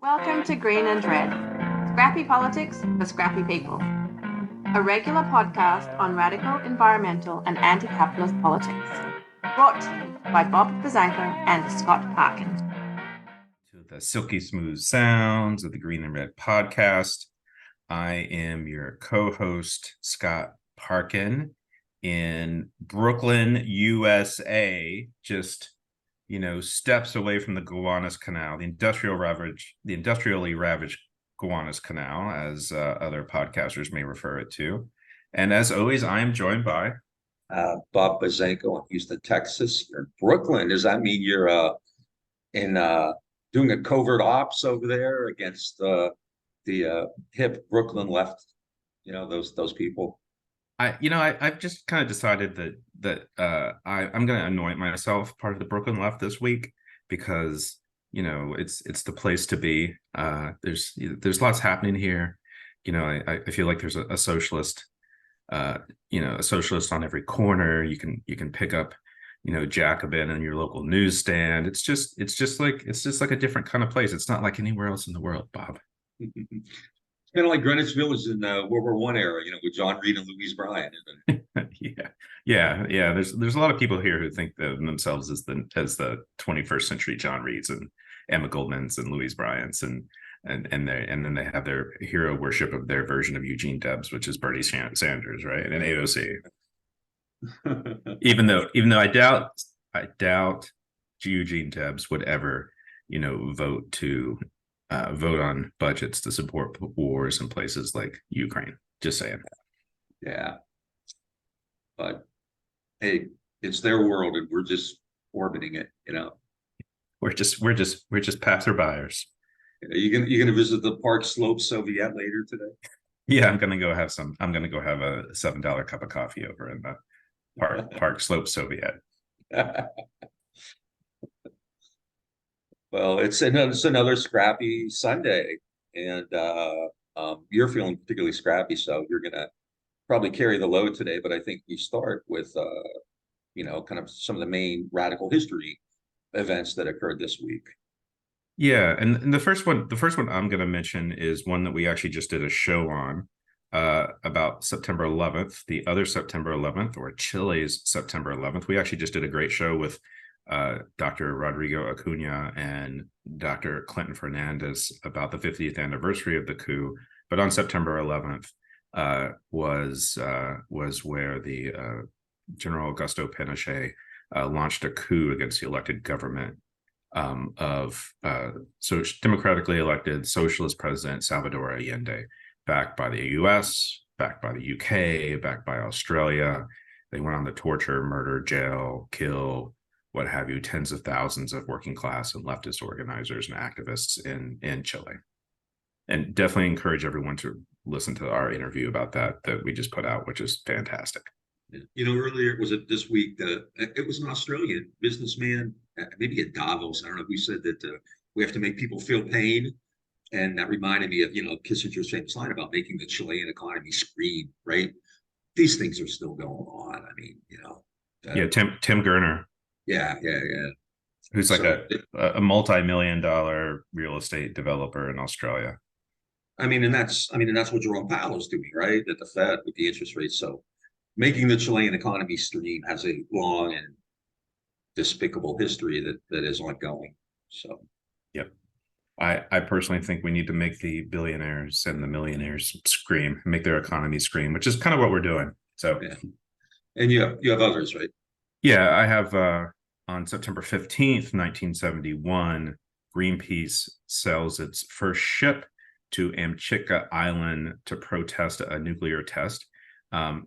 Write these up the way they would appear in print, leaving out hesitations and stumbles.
Welcome to Green and Red, Scrappy Politics for Scrappy People, a regular podcast on radical environmental and anti-capitalist politics, brought to you by Bob Bazanko and Scott Parkin. To the silky smooth sounds of the Green and Red podcast. I am your co-host, Scott Parkin, in Brooklyn, USA, just steps away from the Gowanus Canal, the industrially ravaged Gowanus Canal, as other podcasters may refer it to. And as always, I am joined by Bob Bazanko in Houston, Texas. You're in Brooklyn. Does that mean you're in doing a covert ops over there against the hip Brooklyn left? Those people. I've just kind of decided that I'm going to anoint myself part of the Brooklyn left this week because it's the place to be. There's lots happening here. I feel like there's a socialist, a socialist on every corner. You can pick up Jacobin in your local newsstand. It's just like a different kind of place. It's not like anywhere else in the world, Bob. It's kind of like Greenwich Village in World War I era, with John Reed and Louise Bryant, isn't it? Yeah. There's a lot of people here who think of themselves as the 21st century John Reeds and Emma Goldmans and Louise Bryants, and then they have their hero worship of their version of Eugene Debs, which is Bernie Sanders, right? And AOC. even though I doubt Eugene Debs would ever vote on budgets to support wars in places like Ukraine. Just saying. Yeah, but hey, it's their world, and we're just orbiting it. We're just passerbyers. You gonna visit the Park Slope Soviet later today? Yeah, I'm gonna go have a $7 cup of coffee over in the Park Slope Soviet. Well, it's another scrappy Sunday, and you're feeling particularly scrappy, so you're gonna probably carry the load today. But I think we start with kind of some of the main radical history events that occurred this week. Yeah, and the first one I'm going to mention is one that we actually just did a show on about September 11th, the other September 11th, or Chile's September 11th. We actually just did a great show with Dr. Rodrigo Acuna and Dr. Clinton Fernandez about the 50th anniversary of the coup. But on September 11th was where the General Augusto Pinochet launched a coup against the elected government of democratically elected socialist president Salvador Allende, backed by the US, backed by the UK, backed by Australia. They went on to torture, murder, jail, kill, what have you, tens of thousands of working class and leftist organizers and activists in Chile. And definitely encourage everyone to listen to our interview about that we just put out, which is fantastic. Earlier, was it this week? It was an Australian businessman, maybe at Davos. I don't know who said that we have to make people feel pain. And that reminded me of, Kissinger's famous line about making the Chilean economy scream, right? These things are still going on. I mean, yeah, Tim Gurner. Yeah. Who's like a multi-million-dollar real estate developer in Australia. And that's what Jerome Powell's doing, right? At the Fed with the interest rates. So making the Chilean economy stream has a long and despicable history that is ongoing. So, yep. I personally think we need to make the billionaires and the millionaires scream, make their economy scream, which is kind of what we're doing. So, yeah. And you have others, right? Yeah, I have on September 15th, 1971, Greenpeace sells its first ship to Amchitka Island to protest a nuclear test.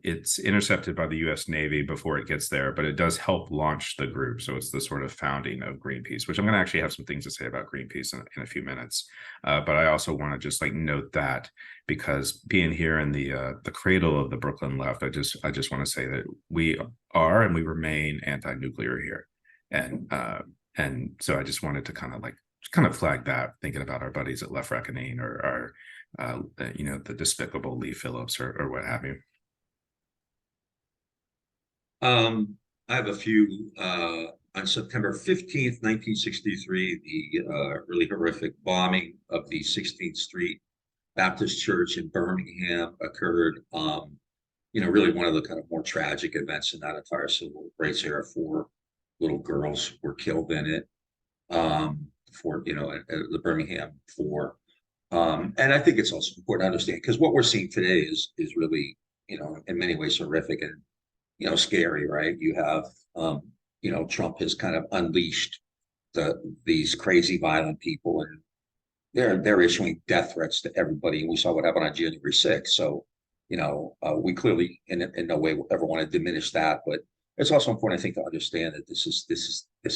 It's intercepted by the U.S. Navy before it gets there, but it does help launch the group. So it's the sort of founding of Greenpeace, which I'm going to actually have some things to say about Greenpeace in a few minutes. But I also want to just note that, because being here in the cradle of the Brooklyn left, I just want to say that we are and we remain anti-nuclear here, and so I just wanted to kind of flag that, thinking about our buddies at Left Reckoning or the despicable Lee Phillips or what have you. I have a few on September 15th, 1963, the really horrific bombing of the 16th Street Baptist Church in Birmingham occurred. Really one of the kind of more tragic events in that entire civil rights era. 4 little girls were killed in it. For the Birmingham Four. And I think it's also important to understand, because what we're seeing today is really, in many ways horrific and, scary, right? You have, Trump has kind of unleashed these crazy violent people, and they're issuing death threats to everybody. And we saw what happened on January 6th. So, we clearly in no way ever want to diminish that, but it's also important, I think, to understand that this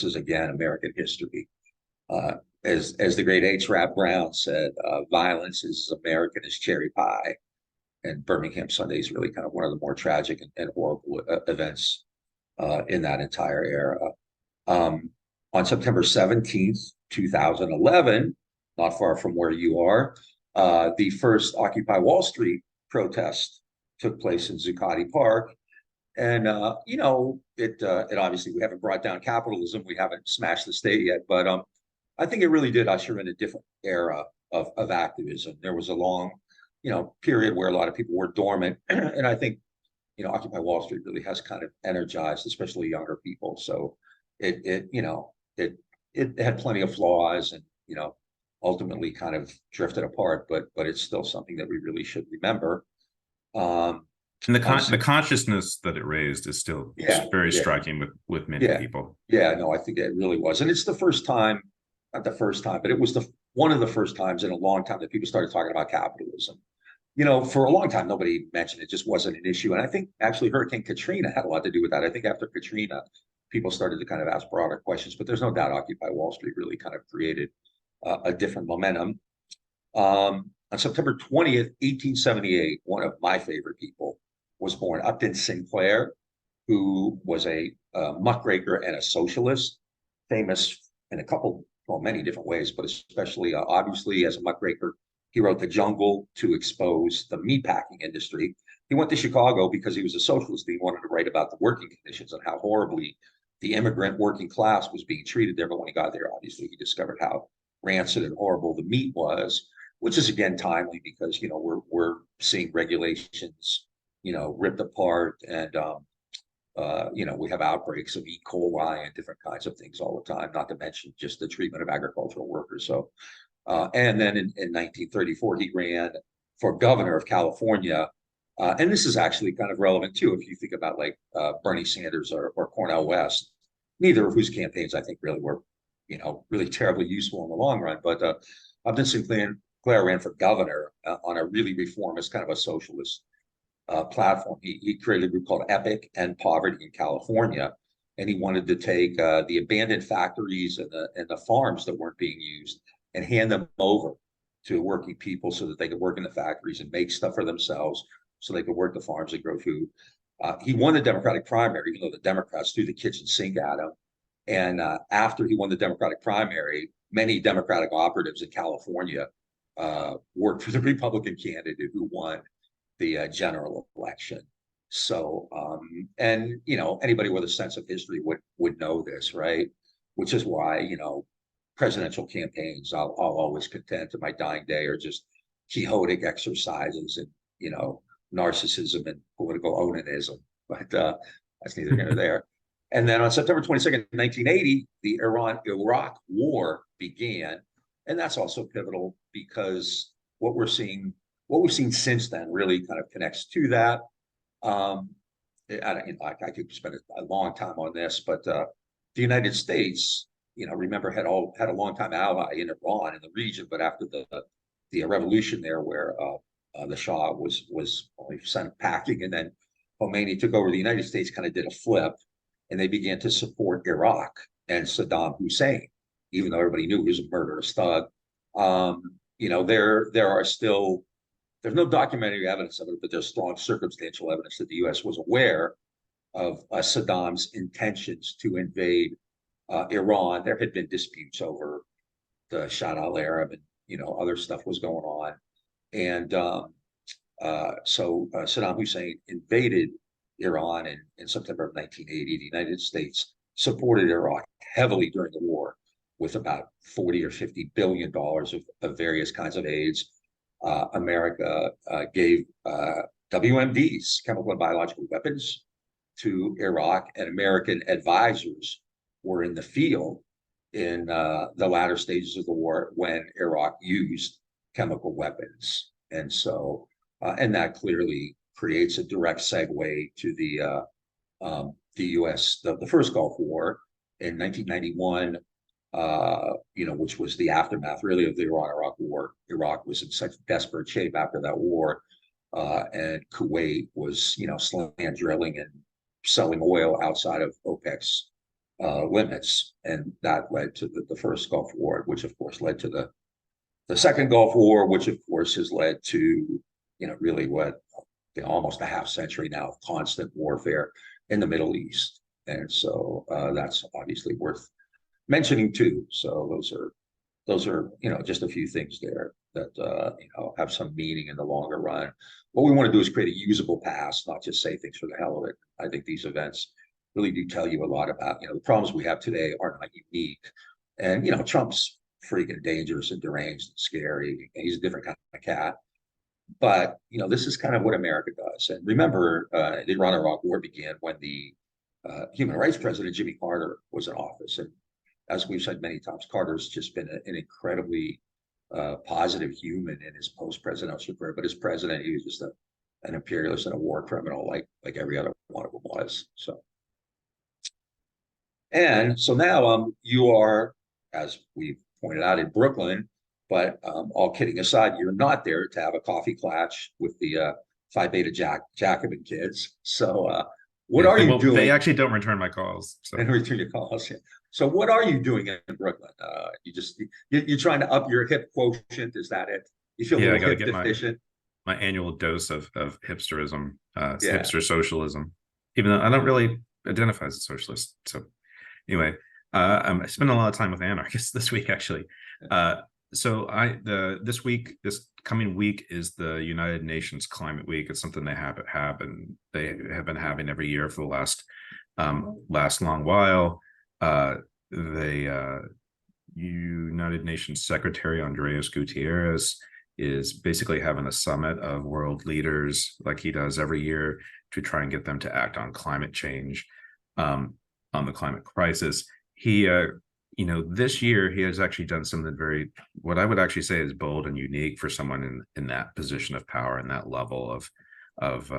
is again American history. As the great H. Rap Brown said, violence is as American as cherry pie. And Birmingham Sunday is really kind of one of the more tragic and horrible events in that entire era. On September 17th, 2011, not far from where you are, the first Occupy Wall Street protest took place in Zuccotti Park. And, it obviously, we haven't brought down capitalism. We haven't smashed the state yet. But I think it really did usher in a different era of activism. There was a long, period where a lot of people were dormant. And I think, Occupy Wall Street really has kind of energized, especially younger people. So it had plenty of flaws and, ultimately kind of drifted apart. But it's still something that we really should remember. And the consciousness that it raised is still very striking with many people. Yeah, no, I think it really was. And it's the first time, not the first time, but it was one of the first times in a long time that people started talking about capitalism. For a long time, nobody mentioned it, just wasn't an issue. And I think actually Hurricane Katrina had a lot to do with that. I think after Katrina, people started to kind of ask broader questions, but there's no doubt Occupy Wall Street really kind of created a different momentum. On September 20th, 1878, one of my favorite people was born, Upton Sinclair, who was a muckraker and a socialist, famous in many different ways, but especially obviously as a muckraker. He wrote The Jungle to expose the meatpacking industry. He went to Chicago because he was a socialist. He wanted to write about the working conditions and how horribly the immigrant working class was being treated there. But when he got there, obviously he discovered how rancid and horrible the meat was, which is again timely because we're seeing regulations ripped apart, and we have outbreaks of E. coli and different kinds of things all the time, not to mention just the treatment of agricultural workers. So, and then in 1934, he ran for governor of California. And this is actually kind of relevant too, if you think about like Bernie Sanders or Cornel West, neither of whose campaigns I think really were, really terribly useful in the long run. But Upton Sinclair ran for governor on a really reformist kind of a socialist platform. He created a group called Epic End Poverty in California, and he wanted to take the abandoned factories and the farms that weren't being used and hand them over to working people so that they could work in the factories and make stuff for themselves, so they could work the farms and grow food. He won the Democratic primary, even though the Democrats threw the kitchen sink at him. And after he won the Democratic primary, many Democratic operatives in California worked for the Republican candidate who won the general election. So, and anybody with a sense of history would know this, right? Which is why presidential campaigns, I'll always contend to my dying day, are just Quixotic exercises and narcissism and political onanism. But that's neither here nor there. And then on September 22nd, 1980, the Iran-Iraq War began, and that's also pivotal because what we've seen since then really kind of connects to that. I could spend a long time on this, but the United States, remember, had a long-time ally in Iran in the region, but after the revolution there, where the Shah was sent packing, and then Khomeini took over, the United States kind of did a flip, and they began to support Iraq and Saddam Hussein, even though everybody knew he was a murderous thug. There's no documentary evidence of it, but there's strong circumstantial evidence that the U.S. was aware of Saddam's intentions to invade Iran. There had been disputes over the Shah al-Arab and other stuff was going on, and so Saddam Hussein invaded Iran in September of 1980. The United States supported Iraq heavily during the war with about 40 or 50 billion dollars of various kinds of aids. America gave WMDs, chemical and biological weapons, to Iraq, and American advisors were in the field in the latter stages of the war when Iraq used chemical weapons. And so, and that clearly creates a direct segue to the U.S., the first Gulf War in 1991, which was the aftermath really of the Iran-Iraq War. Iraq was in such desperate shape after that war, and Kuwait was, slant drilling and selling oil outside of OPEC's limits, and that led to the first Gulf War, which of course led to the second Gulf War, which of course has led to, really what almost a half century now of constant warfare in the Middle East. And so that's obviously worth mentioning too. So those are just a few things there that have some meaning in the longer run. What we want to do is create a usable past, not just say things for the hell of it. I think these events really do tell you a lot about the problems we have today are not unique. And Trump's freaking dangerous and deranged and scary. He's a different kind of cat. But this is kind of what America does. And remember, the Iran-Iraq War began when the human rights president Jimmy Carter was in office. And as we've said many times, Carter's just been an incredibly positive human in his post-presidential career. But as president, he was just an imperialist and a war criminal, like every other one of them was. And so now you are, as we pointed out, in Brooklyn. But all kidding aside, you're not there to have a coffee clutch with the Phi Beta Jacobin kids. So what are you doing? They actually don't return my calls. So. And return your calls. Yeah. So what are you doing in Brooklyn? You're trying to up your hip quotient. Is that it? You feel a little hip deficient? My annual dose of hipsterism, hipster socialism, even though I don't really identify as a socialist. So anyway, I'm spending a lot of time with anarchists this week, actually. So this coming week is the United Nations Climate Week. It's something they have and they have been having every year for the last long while. The United Nations Secretary Andreas Gutierrez is basically having a summit of world leaders like he does every year to try and get them to act on climate change, on the climate crisis. He this year he has actually done something what I would actually say is bold and unique for someone in that position of power and that level of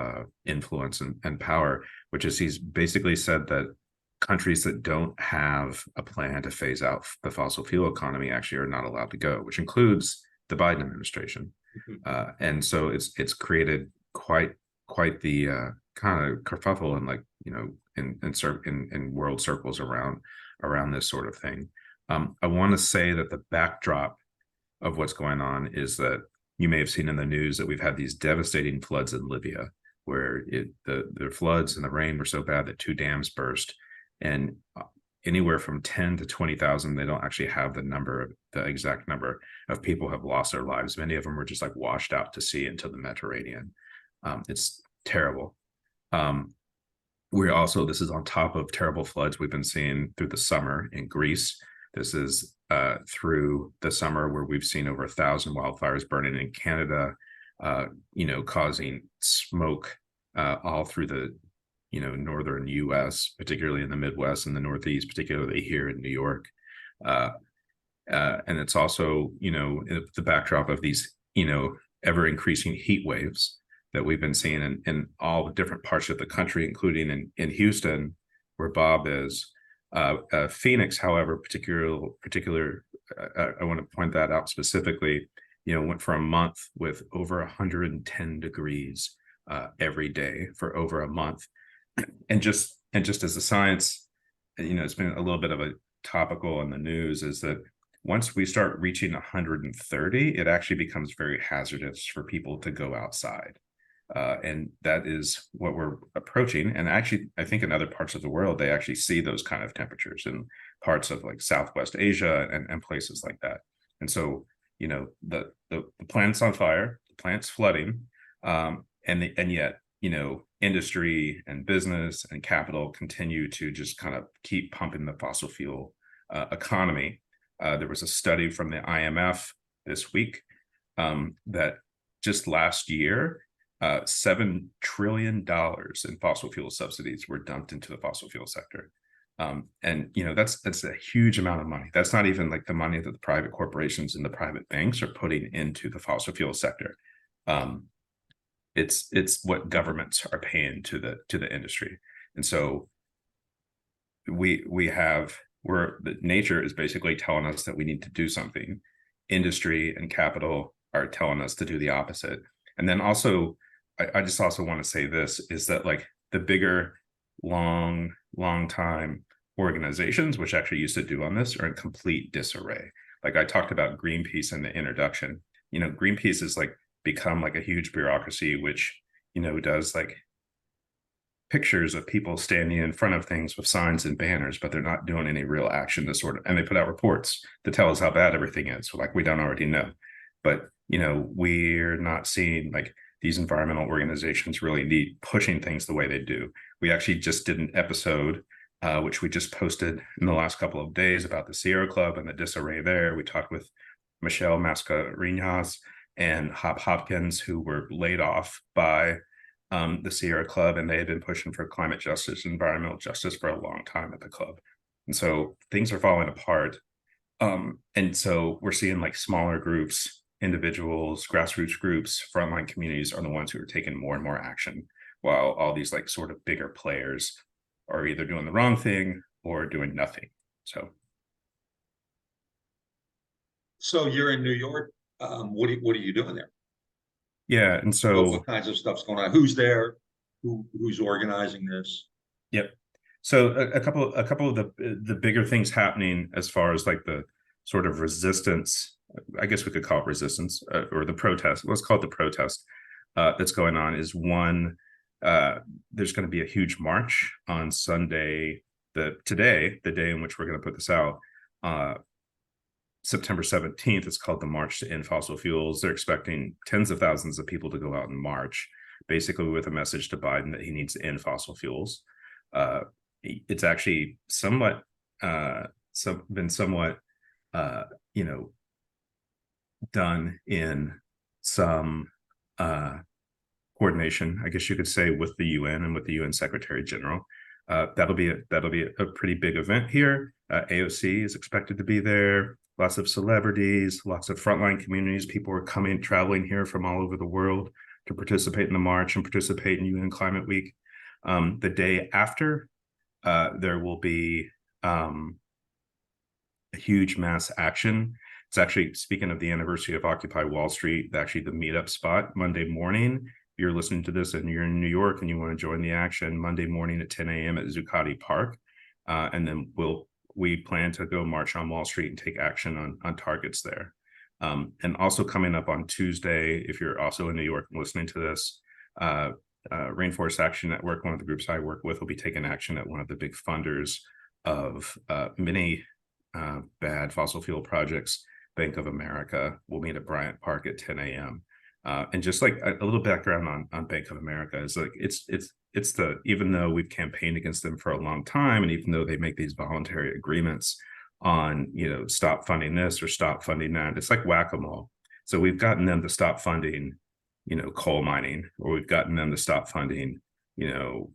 influence and power, which is he's basically said that countries that don't have a plan to phase out the fossil fuel economy actually are not allowed to go, which includes the Biden administration. Mm-hmm. And so it's created quite the kind of kerfuffle and in world circles around this sort of thing. I want to say that the backdrop of what's going on is that you may have seen in the news that we've had these devastating floods in Libya, where the floods and the rain were so bad that 2 dams burst, and anywhere from 10 to 20,000, they don't actually have the exact number of people have lost their lives. Many of them were just like washed out to sea into the Mediterranean. It's terrible. This is on top of terrible floods we've been seeing through the summer in Greece. This is through the summer where we've seen over 1,000 wildfires burning in Canada, causing smoke all through the northern U.S., particularly in the Midwest and the Northeast, particularly here in New York. And it's also, the backdrop of these, ever increasing heat waves that we've been seeing in all different parts of the country, including in Houston, where Bob is. Phoenix, however, I want to point that out specifically, went for a month with over 110 degrees every day for over a month. And just as a science, it's been a little bit of a topical in the news, is that once we start reaching 130, it actually becomes very hazardous for people to go outside. And that is what we're approaching. And actually, I think in other parts of the world, they actually see those kind of temperatures in parts of like Southwest Asia and places like that. And so, the planet's on fire, the planet's flooding, and yet, industry and business and capital continue to just kind of keep pumping the fossil fuel economy. There was a study from the IMF this week that just last year, $7 trillion in fossil fuel subsidies were dumped into the fossil fuel sector. And that's a huge amount of money. That's not even like the money that the private corporations and the private banks are putting into the fossil fuel sector. It's what governments are paying to the industry. And so where nature is basically telling us that we need to do something. Industry and capital are telling us to do the opposite. And then also, I just also want to say this is that like the bigger, long time organizations, which actually used to do on this, are in complete disarray. Like I talked about Greenpeace in the introduction. Greenpeace has like become like a huge bureaucracy, which, does like pictures of people standing in front of things with signs and banners, but they're not doing any real action and they put out reports to tell us how bad everything is. So like we don't already know. But, we're not seeing like these environmental organizations really need pushing things the way they do. We actually just did an episode, which we just posted in the last couple of days about the Sierra Club and the disarray there. We talked with Michelle Mascarenhas and Hop Hopkins, who were laid off by the Sierra Club, and they had been pushing for climate justice, environmental justice for a long time at the club. And so things are falling apart. And so we're seeing like smaller groups, individuals, grassroots groups, frontline communities are the ones who are taking more and more action, while all these like sort of bigger players are either doing the wrong thing or doing nothing. So you're in New York. What are you doing there? Yeah, and so what kinds of stuff's going on? Who's there? Who's organizing this? Yep. So a couple of the bigger things happening as far as like the sort of resistance, I guess we could call it resistance, or the protest. Let's call it the protest that's going on is one. There's going to be a huge march on Sunday, the day in which we're going to put this out. September 17th, it's called the March to End Fossil Fuels. They're expecting tens of thousands of people to go out and march, basically with a message to Biden that he needs to end fossil fuels. It's actually somewhat done in some coordination, I guess you could say, with the UN and with the UN Secretary General. That'll be a pretty big event here. AOC is expected to be there. Lots of celebrities, lots of frontline communities. People are traveling here from all over the world to participate in the march and participate in UN Climate Week. The day after, there will be a huge mass action. It's actually, speaking of the anniversary of Occupy Wall Street, actually the meetup spot Monday morning. If you're listening to this and you're in New York and you want to join the action, Monday morning at 10 a.m. at Zuccotti Park. And then we plan to go march on Wall Street and take action on targets there. And also coming up on Tuesday, if you're also in New York and listening to this, Rainforest Action Network, one of the groups I work with, will be taking action at one of the big funders of many bad fossil fuel projects, Bank of America. We'll meet at Bryant Park at 10 a.m. And just like a little background on Bank of America is like it's even though we've campaigned against them for a long time, and even though they make these voluntary agreements on stop funding this or stop funding that, it's like whack-a-mole. So we've gotten them to stop funding coal mining, or we've gotten them to stop funding or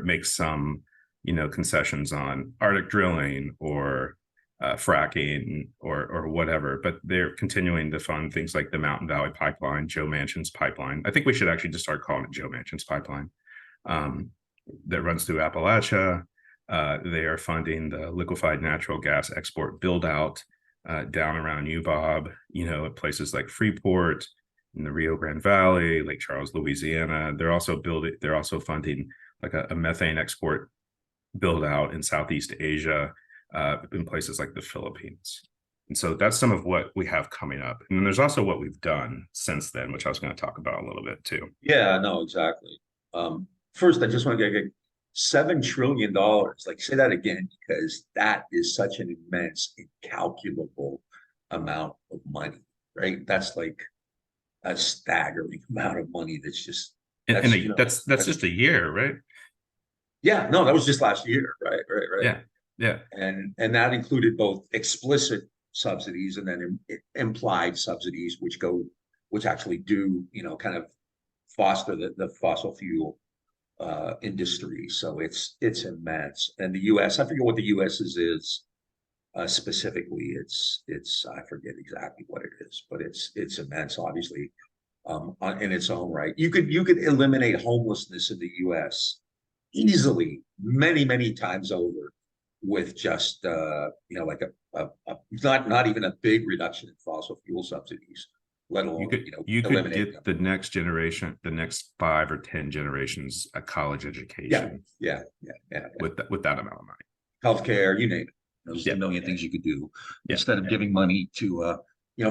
make some concessions on Arctic drilling or fracking or whatever, but they're continuing to fund things like the Mountain Valley Pipeline, Joe Manchin's pipeline. I think we should actually just start calling it Joe Manchin's pipeline, that runs through Appalachia. They are funding the liquefied natural gas export build out down around UBOB, at places like Freeport, in the Rio Grande Valley, Lake Charles, Louisiana. They're also funding like a methane export build out in Southeast Asia, in places like the Philippines. And so that's some of what we have coming up. And then there's also what we've done since then, which I was going to talk about a little bit too. Yeah, no, exactly. First, I just want to get $7 trillion. Like, say that again, because that is such an immense, incalculable amount of money, right? That's like a staggering amount of money that's just That's, that's just a year, right? yeah, no, that was just last year, right. Yeah, yeah. And that included both explicit subsidies and then implied subsidies, which actually do, kind of foster the fossil fuel industry. So it's immense. And the U.S., I forget what the U.S. is specifically. It's I forget exactly what it is, but it's immense, obviously, in its own right. You could eliminate homelessness in the U.S. easily, many times over, with just like a not even a big reduction in fossil fuel subsidies, let alone you could eliminate get the next generation, the next 5 or 10 generations, a college education. Yeah. With that amount of money. Healthcare, you name it. There's a million things you could do instead of giving money to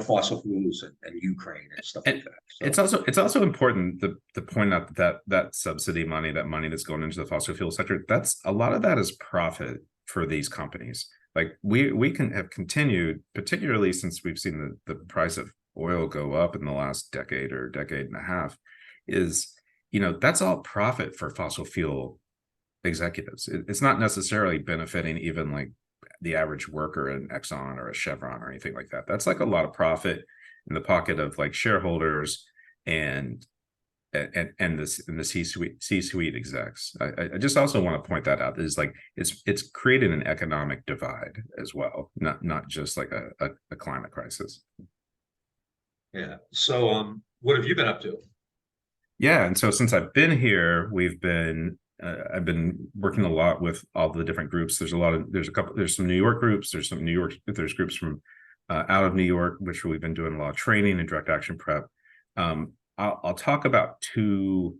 fossil fuels and Ukraine and stuff like that. So it's also important to point out that subsidy money, that money that's going into the fossil fuel sector, that's a lot of that is profit for these companies. Like we can have continued, particularly since we've seen the price of oil go up in the last decade or decade and a half, is that's all profit for fossil fuel executives. It's not necessarily benefiting even like the average worker in Exxon or a Chevron or anything like that. That's like a lot of profit in the pocket of like shareholders and the C-suite execs. I just also want to point that out, is like it's created an economic divide as well, not just like a climate crisis. Yeah. So what have you been up to? Yeah, and so since I've been here, I've been working a lot with all the different groups. There's some New York groups. There's groups from out of New York, which we've been doing a lot of training and direct action prep. I'll talk about 2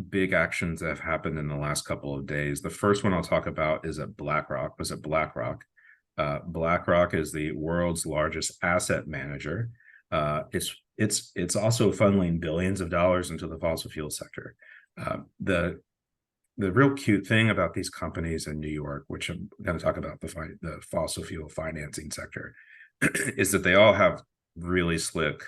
big actions that have happened in the last couple of days. The first one I'll talk about is at BlackRock. BlackRock is the world's largest asset manager. It's also funneling billions of dollars into the fossil fuel sector. The real cute thing about these companies in New York, which I'm going to talk about the fossil fuel financing sector, is that they all have really slick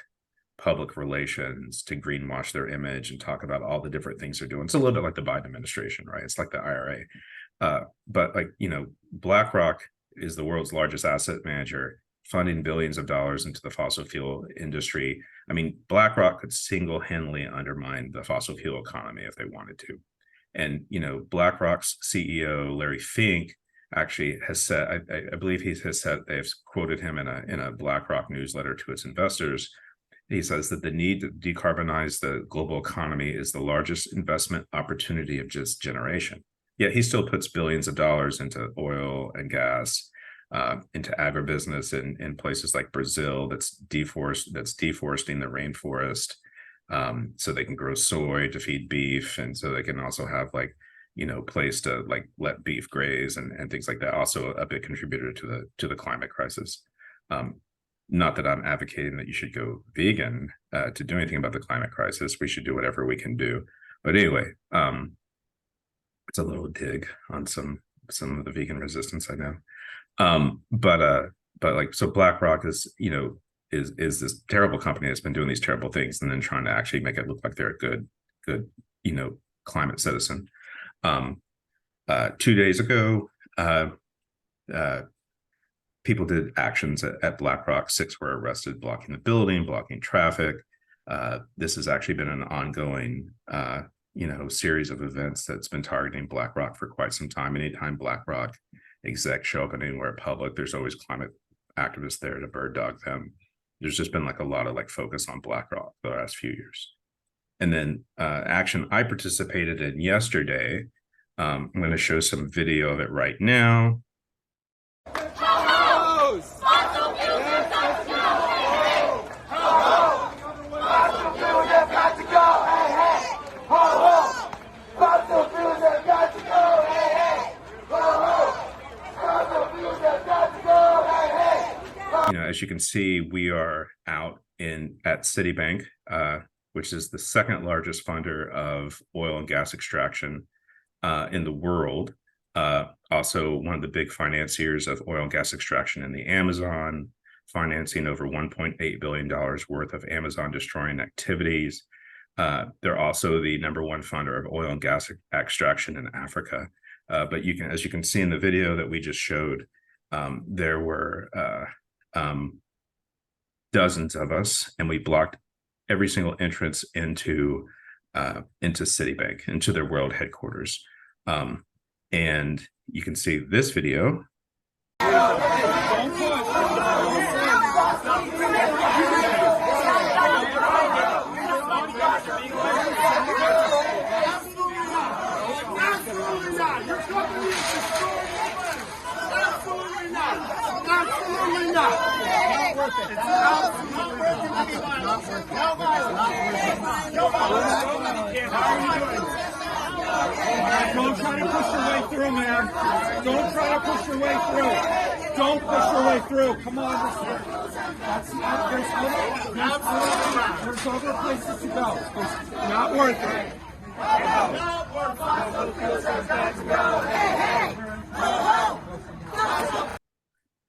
public relations to greenwash their image and talk about all the different things they're doing. It's a little bit like the Biden administration, right? It's like the IRA. But BlackRock is the world's largest asset manager, funding billions of dollars into the fossil fuel industry. I mean, BlackRock could single-handedly undermine the fossil fuel economy if they wanted to. And, BlackRock's CEO, Larry Fink, actually has said, I believe he has said, they've quoted him in a BlackRock newsletter to its investors. He says that the need to decarbonize the global economy is the largest investment opportunity of this generation. Yet he still puts billions of dollars into oil and gas, into agribusiness in places like Brazil that's deforesting the rainforest, so they can grow soy to feed beef, and so they can also have place to let beef graze and things like that. Also a big contributor to the climate crisis. Not that I'm advocating that you should go vegan to do anything about the climate crisis. We should do whatever we can do. But anyway, it's a little dig on some of the vegan resistance, I know. So BlackRock is this terrible company that's been doing these terrible things and then trying to actually make it look like they're a good climate citizen. 2 days ago, people did actions at BlackRock. 6 were arrested, blocking the building, blocking traffic. This has actually been an ongoing series of events that's been targeting BlackRock for quite some time. Anytime BlackRock execs show up anywhere public, there's always climate activists there to bird dog them. There's just been a lot of focus on BlackRock the last few years. And then action I participated in yesterday, I'm going to show some video of it right now. As you can see, we are out at Citibank, which is the second largest funder of oil and gas extraction in the world. Also, one of the big financiers of oil and gas extraction in the Amazon, financing over $1.8 billion worth of Amazon destroying activities. They're also the #1 funder of oil and gas extraction in Africa. But as you can see in the video that we just showed, there were dozens of us, and we blocked every single entrance into Citibank, into their world headquarters. And you can see this video. Don't try to push your way through, man. Don't try to push your way through. Don't push your way through. Come on. There's other places to go. It's not worth it.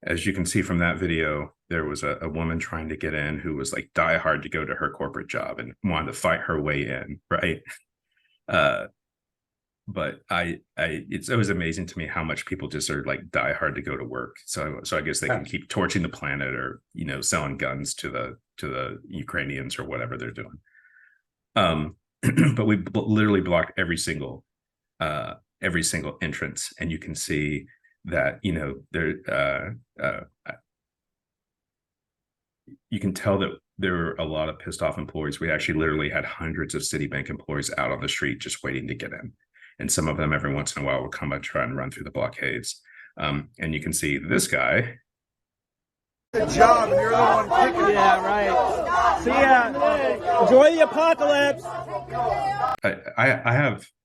As you can see from that video, there was a woman trying to get in who was like die hard to go to her corporate job and wanted to fight her way in, right? But it's always amazing to me how much people just are like die hard to go to work. So I guess they can keep torching the planet, or selling guns to the Ukrainians or whatever they're doing. But we literally blocked every single entrance, and you can see that you can tell that there were a lot of pissed off employees. We actually literally had hundreds of Citibank employees out on the street just waiting to get in. And some of them every once in a while will come and try and run through the blockades. And you can see this guy. Good job, you're the one picking. Yeah, right. See ya. Enjoy the apocalypse.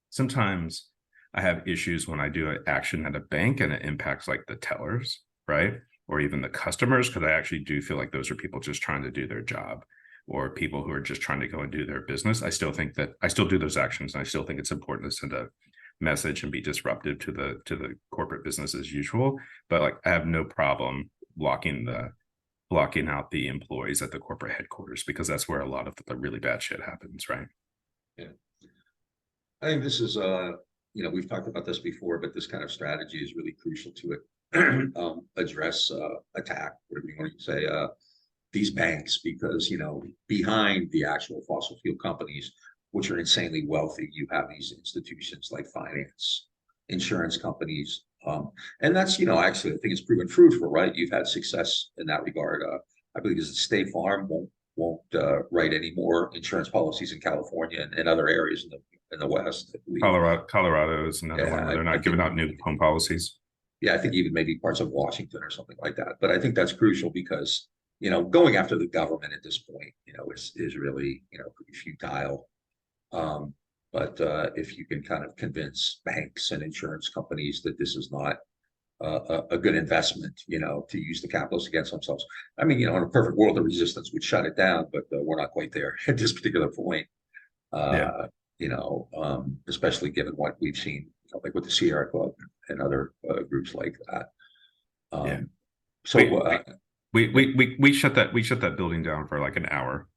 Sometimes I have issues when I do an action at a bank and it impacts like the tellers, right? Or even the customers, because I actually do feel like those are people just trying to do their job, or people who are just trying to go and do their business. I still do those actions, and I still think it's important to send a message and be disruptive to the corporate business as usual. But like, I have no problem blocking out the employees at the corporate headquarters, because that's where a lot of the really bad shit happens, right? Yeah, I think this is we've talked about this before, but this kind of strategy is really crucial to it. Address, attack, whatever you want to say, these banks, because behind the actual fossil fuel companies, which are insanely wealthy, you have these institutions like finance, insurance companies, and that's actually I think it's proven fruitful, right? You've had success in that regard. I believe is State Farm won't write any more insurance policies in California and other areas in the West. Colorado is another one where they're not giving out new home policies. Yeah, I think even maybe parts of Washington or something like that. But I think that's crucial because, going after the government at this point, is really, pretty futile. But if you can kind of convince banks and insurance companies that this is not a good investment, to use the capitalists against themselves. I mean, in a perfect world, the resistance would shut it down, but we're not quite there at this particular point. Especially given what we've seen, like with the Sierra Club and other groups like that. We shut that building down for like an hour.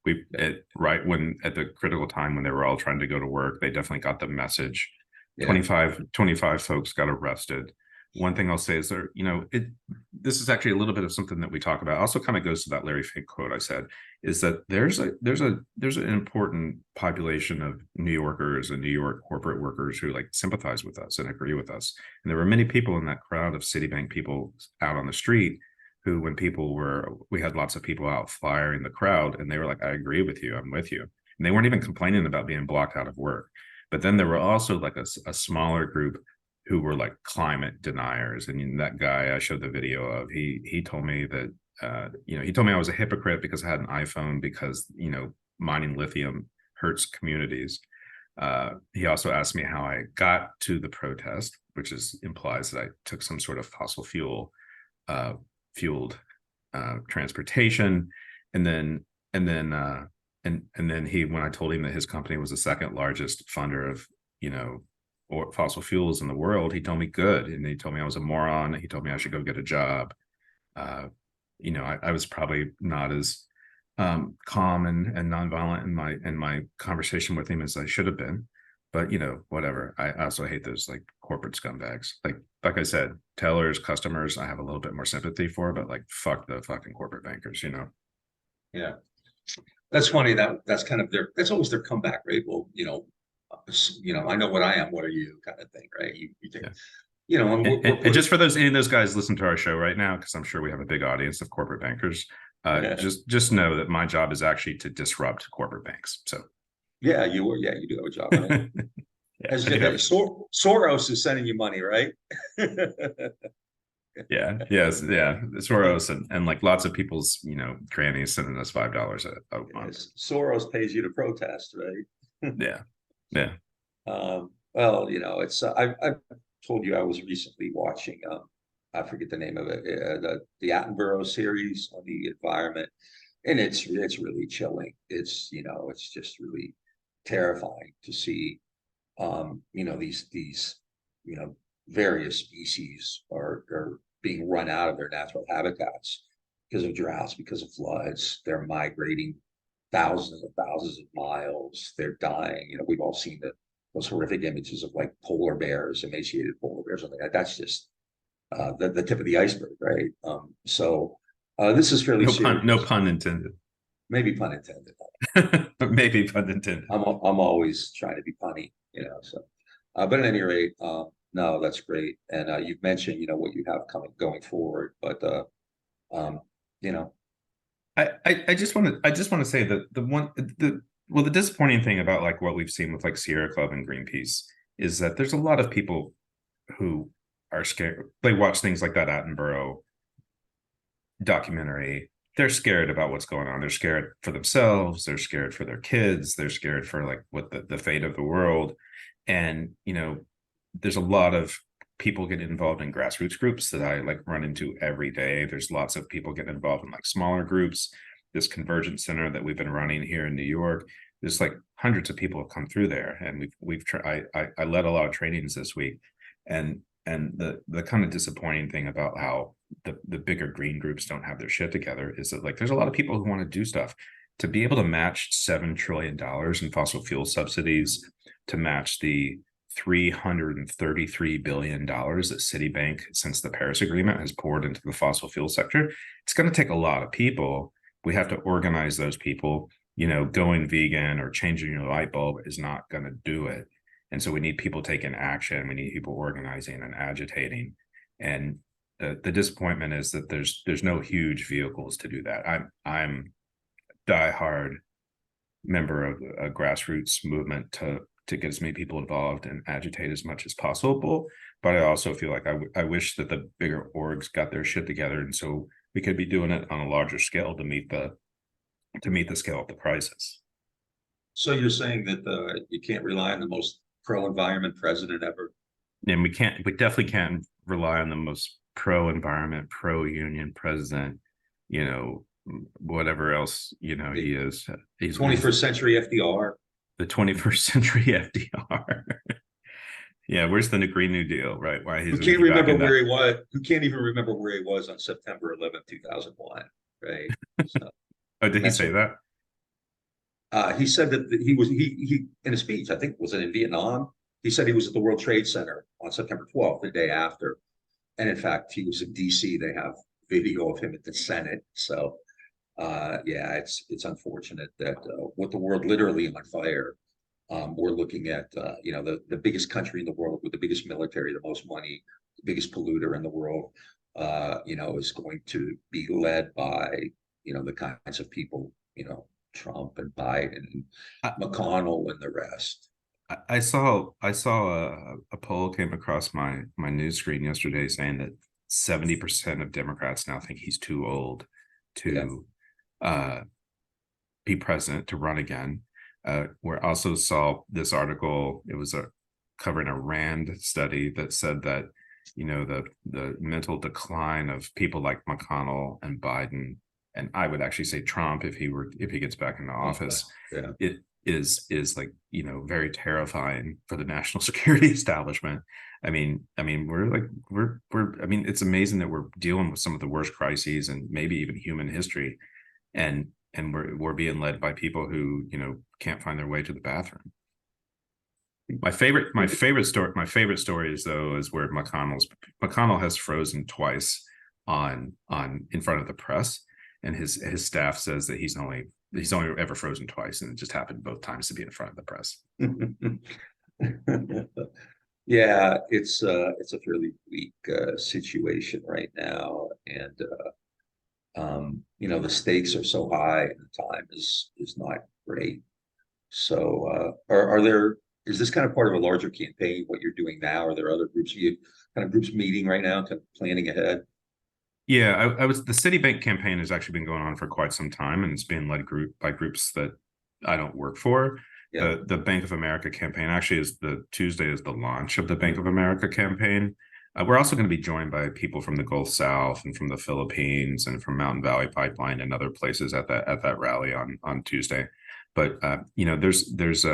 Right when at the critical time when they were all trying to go to work, they definitely got the message. Yeah. 25 folks got arrested. One thing I'll say is this is actually a little bit of something that we talk about. Also kind of goes to that Larry Fink quote I said, is that there's an important population of New Yorkers and New York corporate workers who like sympathize with us and agree with us. And there were many people in that crowd of Citibank people out on the street who, when we had lots of people out flyering the crowd, and they were like, I agree with you, I'm with you. And they weren't even complaining about being blocked out of work. But then there were also like a smaller group who were like climate deniers. And that guy I showed the video of, he told me that, he told me I was a hypocrite because I had an iPhone, because, mining lithium hurts communities. He also asked me how I got to the protest, which implies that I took some sort of fossil fueled transportation. And then he, when I told him that his company was the second largest funder of, or fossil fuels in the world, he told me good. And he told me I was a moron. He told me I should go get a job. I was probably not as calm and nonviolent in my conversation with him as I should have been. But whatever. I also hate those like corporate scumbags. Like I said, tellers, customers, I have a little bit more sympathy for, but like fuck the fucking corporate bankers, Yeah. That's funny. That's kind of that's always their comeback, right? Well, I know what I am. What are you? Kind of thing, right? You think, Yeah. And and just for any of those guys listen to our show right now, because I'm sure we have a big audience of corporate bankers. Just know that my job is actually to disrupt corporate banks. So yeah, you do have a job, right? Yeah, Soros is sending you money, right? Yeah. Yes. Yeah. Soros and like lots of people's, grannies sending us $5 a month. Soros pays you to protest, right? Yeah. Yeah. Well, it's I've told you I was recently watching I forget the name of it, the Attenborough series on the environment, and it's really chilling. It's just really terrifying to see these various species are being run out of their natural habitats because of droughts, because of floods. They're migrating thousands of miles. They're dying. We've all seen those horrific images of like polar bears, emaciated polar bears, something like that. That's just the tip of the iceberg, right? So this is fairly serious. No pun intended. Maybe pun intended. Maybe pun intended. I'm always trying to be punny, So, but at any rate, no, that's great. And you've mentioned, what you have going forward, but I just want to say that the disappointing thing about like what we've seen with like Sierra Club and Greenpeace is that there's a lot of people who are scared. They watch things like that Attenborough documentary. They're scared about what's going on. They're scared for themselves. They're scared for their kids. They're scared for like what the fate of the world. And, there's a lot of people getting involved in grassroots groups that I like run into every day. There's lots of people getting involved in like smaller groups. This convergence center that we've been running here in New York, there's like hundreds of people have come through there. And I led a lot of trainings this week. And the kind of disappointing thing about how the bigger green groups don't have their shit together is that like there's a lot of people who want to do stuff to be able to match $7 trillion in fossil fuel subsidies, to match the $333 billion that Citibank, since the Paris Agreement, has poured into the fossil fuel sector. It's going to take a lot of people. We have to organize those people. Going vegan or changing your light bulb is not going to do it. And so we need people taking action. We need people organizing and agitating. And the disappointment is that there's no huge vehicles to do that. I'm diehard member of a grassroots movement to get as many people involved and agitate as much as possible. But I also feel like I wish that the bigger orgs got their shit together, and so we could be doing it on a larger scale to meet the scale of the crisis. So you're saying that you can't rely on the most pro-environment president ever? And we definitely can't rely on the most pro-environment, pro-union president, whatever else, he is. He's 21st century FDR. The 21st century FDR. Yeah, where's the Green New Deal, right? Why who can't remember where he was? Who can't even remember where he was on September 11th, 2001, right? So, oh, did he say that? He said that he in a speech, I think was it in Vietnam? He said he was at the World Trade Center on September 12th, the day after, and in fact, he was in DC. They have video of him at the Senate. So, yeah, it's unfortunate that with the world literally on fire, we're looking at the biggest country in the world with the biggest military, the most money, the biggest polluter in the world, is going to be led by the kinds of people Trump and Biden and McConnell and the rest. I saw a poll came across my news screen yesterday saying that 70% of Democrats now think he's too old to be president, to run again. We also saw this article. It was covering a RAND study that said that the mental decline of people like McConnell and Biden, and I would actually say Trump if he gets back into office, it is like very terrifying for the national security establishment. I mean we're it's amazing that we're dealing with some of the worst crises and maybe even human history, and we're being led by people who, you know, can't find their way to the bathroom. My favorite story is though is where McConnell has frozen twice on in front of the press, and his staff says that he's only ever frozen twice, and it just happened both times to be in front of the press. Yeah, it's a fairly weak situation right now, and you know, the stakes are so high, and the time is not great. So, is this kind of part of a larger campaign? What you're doing now? Are there other groups? You kind of groups meeting right now, kind of planning ahead? Yeah, I was the Citibank campaign has actually been going on for quite some time, and it's being led by groups that I don't work for. Yeah. The Bank of America campaign actually is Tuesday is the launch of the Bank of America campaign. We're also going to be joined by people from the Gulf South and from the Philippines and from Mountain Valley Pipeline and other places at that rally on Tuesday. But you know, there's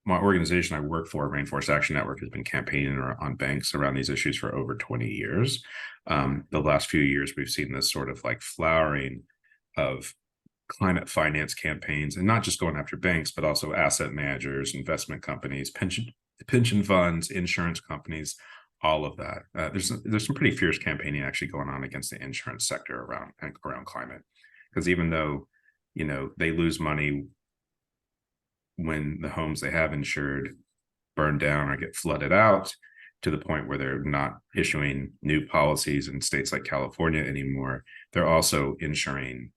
my organization I work for, Rainforest Action Network, has been campaigning on banks around these issues for over 20 years. The last few years, we've seen this sort of like flowering of climate finance campaigns, and not just going after banks, but also asset managers, investment companies, pension funds, insurance companies, all of that. There's some pretty fierce campaigning actually going on against the insurance sector around climate, because even though, you know, they lose money when the homes they have insured burn down or get flooded out, to the point where they're not issuing new policies in states like California anymore, they're also insuring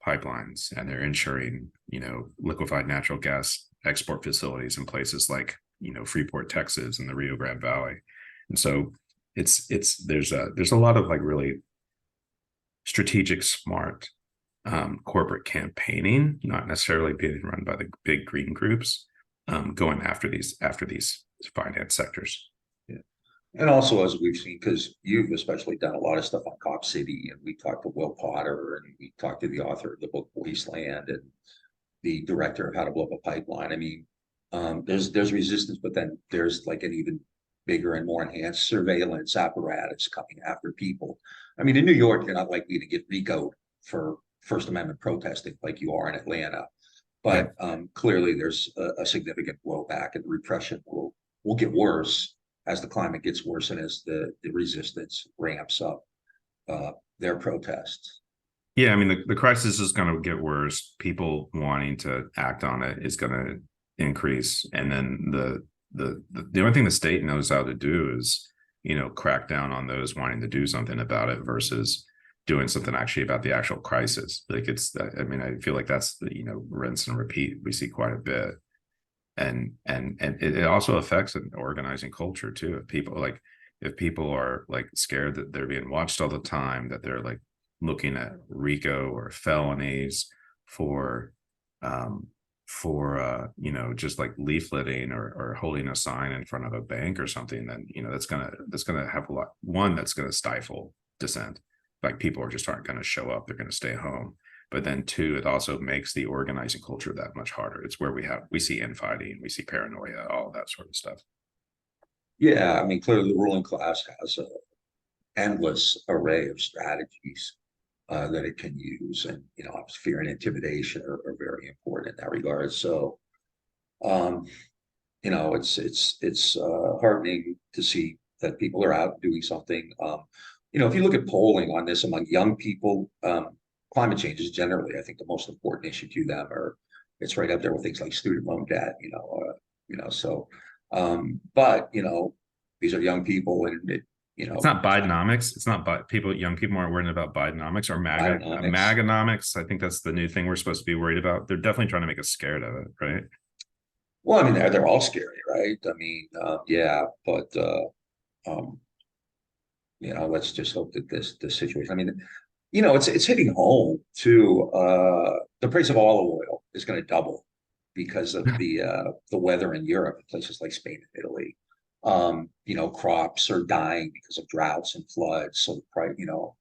pipelines, and they're insuring, you know, liquefied natural gas export facilities in places like, you know, Freeport, Texas, and the Rio Grande Valley. And so there's a lot of like really strategic, smart corporate campaigning, not necessarily being run by the big green groups, going after these finance sectors. Yeah. And also, as we've seen, because you've especially done a lot of stuff on Cop City, and we talked to Will Potter, and we talked to the author of the book Wasteland, and the director of How to Blow Up a Pipeline. I mean, there's resistance, but then there's like an even bigger and more enhanced surveillance apparatus coming after people. I mean, in New York, you're not likely to get RICO'd for First Amendment protesting like you are in Atlanta, but clearly there's a significant blowback, and the repression will get worse as the climate gets worse and as the resistance ramps up their protests. Yeah, I mean, the crisis is going to get worse. People wanting to act on it is going to increase, and then the only thing the state knows how to do is, you know, crack down on those wanting to do something about it versus doing something actually about the actual crisis. Like I mean, I feel like that's the, you know, rinse and repeat we see quite a bit. And it also affects an organizing culture too. If people are like scared that they're being watched all the time, that they're like looking at RICO or felonies for you know, just like leafleting or holding a sign in front of a bank or something, then, you know, that's gonna have that's gonna stifle dissent. Like people just aren't going to show up, they're going to stay home. But then two, it also makes the organizing culture that much harder. It's where we see infighting, we see paranoia, all that sort of stuff. Yeah, I mean, clearly the ruling class has an endless array of strategies that it can use, and, you know, fear and intimidation are very important in that regard. So, you know, it's heartening to see that people are out doing something. You know, if you look at polling on this among young people, climate change is generally, I think, the most important issue to them, or it's right up there with things like student loan debt, you know, so, but, you know, these are young people, and you know, it's not Bidenomics. It's not young people aren't worried about Bidenomics or MAGAnomics. I think that's the new thing we're supposed to be worried about. They're definitely trying to make us scared of it, right? Well, I mean, they're all scary, right? I mean, yeah, but you know, let's just hope that this situation, I mean, you know, it's hitting home too. The price of olive oil is going to double because of the weather in Europe, places like Spain and Italy. You know, crops are dying because of droughts and floods. So the price, you know,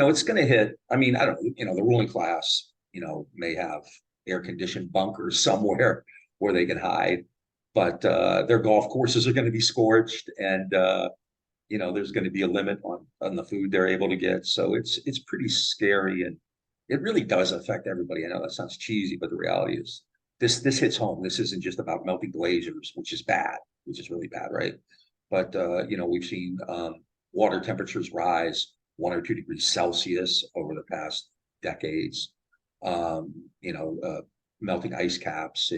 it's going to hit. I mean, I don't know, you know, the ruling class, you know, may have air-conditioned bunkers somewhere where they can hide, but their golf courses are going to be scorched, and you know, there's going to be a limit on the food they're able to get. So it's pretty scary, and it really does affect everybody. I know that sounds cheesy, but the reality is this hits home. This isn't just about melting glaciers, which is bad, which is really bad, right? But we've seen water temperatures rise 1 or 2 degrees Celsius over the past decades. Melting ice caps.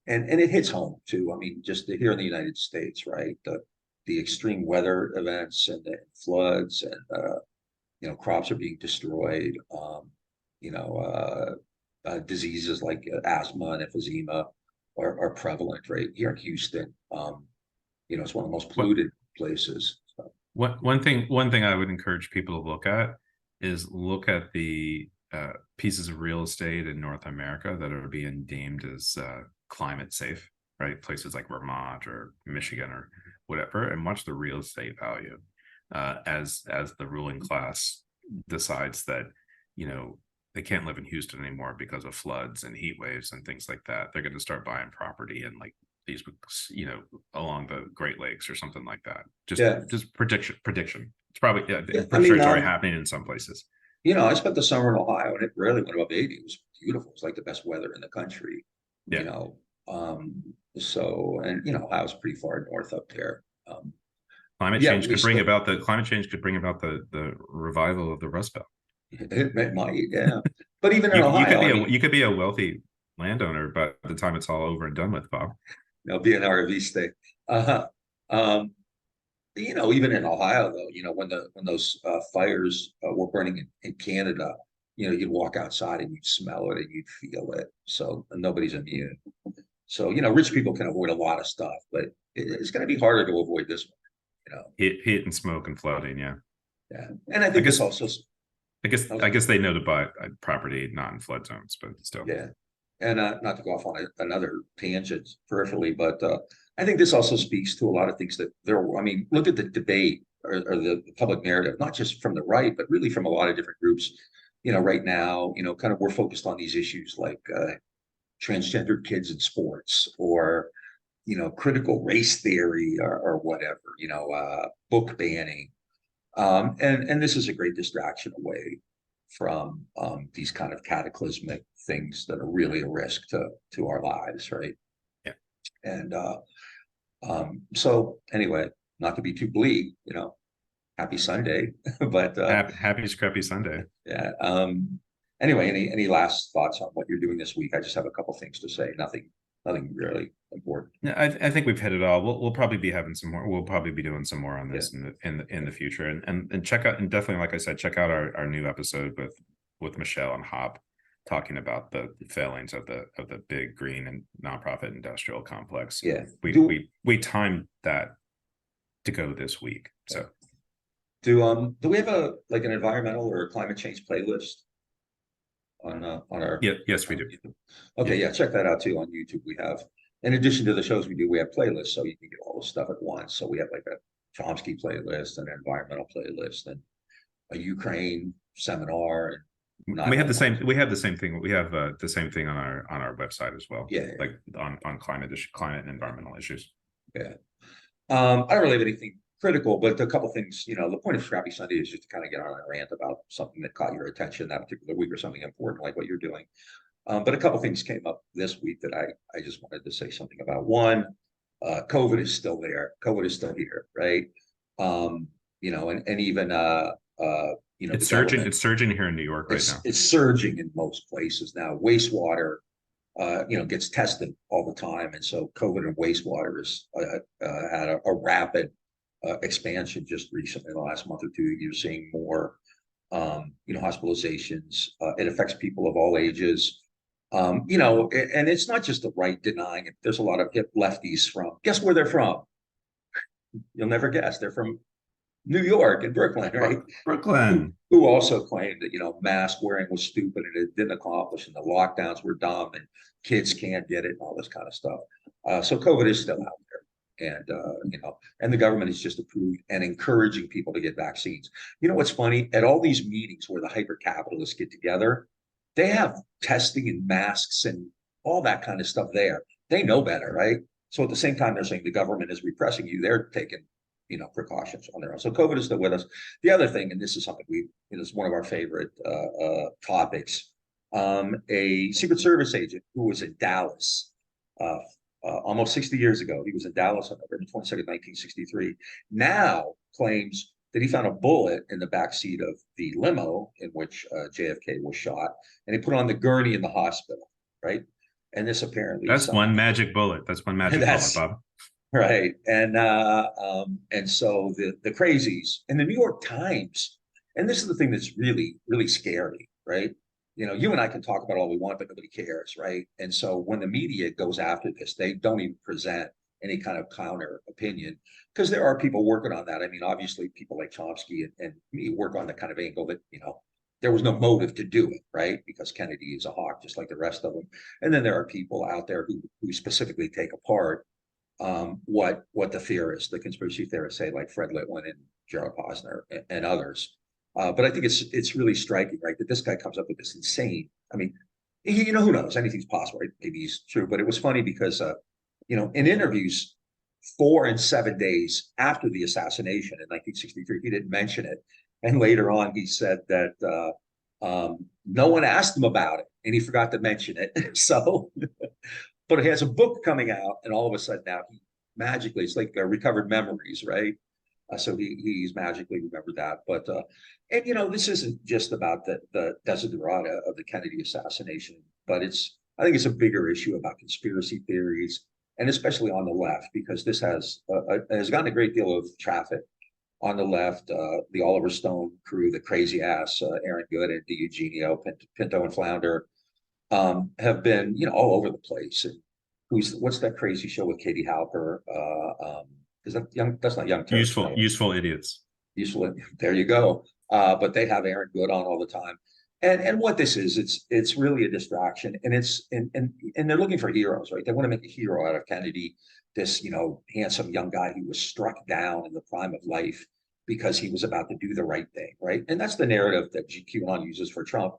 And it hits home too. I mean, just here in the United States, right? The extreme weather events and the floods and crops are being destroyed. Diseases like asthma and emphysema are prevalent right here in Houston. It's one of the most polluted places. So. One thing I would encourage people to look at the pieces of real estate in North America that are being deemed as climate safe, right? Places like Vermont or Michigan or whatever, and watch the real estate value as the ruling class decides that they can't live in Houston anymore because of floods and heat waves and things like that. They're going to start buying property in like these, along the Great Lakes or something like that. Just prediction. It's probably I'm sure it's already happening in some places. I spent the summer in Ohio and it rarely went above 80. It was beautiful. It's like the best weather in the country. Yeah. Ohio's pretty far north up there. Climate change could bring about the revival of the Rust Belt. It might, yeah. But even in Ohio, you could be a wealthy landowner by the time it's all over and done with, Bob. Be an RV state. Even in Ohio, though, when those fires were burning in Canada, you'd walk outside and you'd smell it and you'd feel it. So nobody's immune. So rich people can avoid a lot of stuff, but it's going to be harder to avoid this one. Heat and smoke and flooding, yeah. Yeah, and I think this also. I guess they know to buy property not in flood zones, but still. Yeah, and not to go off on another tangent peripherally, but I think this also speaks to a lot of things that look at the debate or the public narrative, not just from the right, but really from a lot of different groups. Right now, kind of we're focused on these issues like transgendered kids in sports or, critical race theory or whatever, book banning. And this is a great distraction away from these kind of cataclysmic things that are really a risk to our lives, right? Yeah. And so anyway, not to be too bleak, happy Sunday, but happy Scrappy Sunday. Yeah. Anyway, any last thoughts on what you're doing this week? I just have a couple things to say. Nothing really important. Yeah, I think we've hit it all. We'll probably be having some more. We'll probably be doing some more on this in the future. And check out, and definitely, like I said, check out our new episode with Michelle and Hop talking about the failings of the big green and nonprofit industrial complex. Yeah, we timed that to go this week. So do we have an environmental or a climate change playlist on our? Yes, we do. Okay, yeah, check that out too on YouTube. We have, in addition to the shows we do, we have playlists, so you can get all the stuff at once. So we have like a Chomsky playlist, an environmental playlist, and a Ukraine seminar. And we have the same thing. We have the same thing on our website as well. Yeah, like on climate and environmental issues. Yeah, I don't really have anything critical, but a couple things. The point of Scrappy Sunday is just to kind of get on a rant about something that caught your attention that particular week or something important like what you're doing. But a couple things came up this week that I just wanted to say something about. One, COVID is still there. COVID is still here, right? And even it's surging. It's surging here in New York right now. It's surging in most places now. Wastewater, gets tested all the time, and so COVID and wastewater is had a rapid expansion just recently in the last month or two. You're seeing more, hospitalizations. It affects people of all ages. And it's not just the right denying it. There's a lot of hip lefties guess where they're from? You'll never guess. They're from New York and Brooklyn, right? Brooklyn. Who also claimed that, mask wearing was stupid and it didn't accomplish, and the lockdowns were dumb and kids can't get it and all this kind of stuff. So COVID is still out there. And, and the government is just approved and encouraging people to get vaccines. What's funny? At all these meetings where the hyper capitalists get together, they have testing and masks and all that kind of stuff there. They know better, right? So at the same time, they're saying the government is repressing you. They're taking precautions on their own. So COVID is still with us. The other thing, and this is something is one of our favorite topics. A Secret Service agent who was in Dallas almost 60 years ago. He was in Dallas on November 22nd, 1963. Now claims that he found a bullet in the backseat of the limo in which JFK was shot, and he put on the gurney in the hospital, right? And this apparently that's one magic bullet. That's one magic bullet, Bob. Right. And so the crazies in the New York Times, and this is the thing that's really, really scary, right? You and I can talk about all we want, but nobody cares, right? And so when the media goes after this, they don't even present any kind of counter opinion, because there are people working on that. I mean, obviously people like Chomsky and me work on the kind of angle that, there was no motive to do it, right? Because Kennedy is a hawk, just like the rest of them. And then there are people out there who specifically take apart what the theorists, the conspiracy theorists say, like Fred Litwin and Gerald Posner and others. But I think it's really striking, right, that this guy comes up with this insane. I mean, who knows? Anything's possible, right? Maybe he's true, but it was funny because, in interviews 4 and 7 days after the assassination in 1963, he didn't mention it. And later on, he said that no one asked him about it, and he forgot to mention it. So, but he has a book coming out, and all of a sudden now, magically, it's like recovered memories, right? So he's magically remembered that. But and this isn't just about the desiderata of the Kennedy assassination, but I think it's a bigger issue about conspiracy theories, and especially on the left, because this has gotten a great deal of traffic on the left. The Oliver Stone crew, the crazy ass Aaron Good and DiEugenio, Pinto and Flounder, have been all over the place. And what's that crazy show with Katie Halper? Is that young? That's not Young Turks. Useful idiots. Useful. There you go. But they have Aaron Good on all the time. And what this is, it's really a distraction, and and they're looking for heroes, right? They want to make a hero out of Kennedy, this handsome young guy who was struck down in the prime of life because he was about to do the right thing, right? And that's the narrative that QAnon uses for Trump.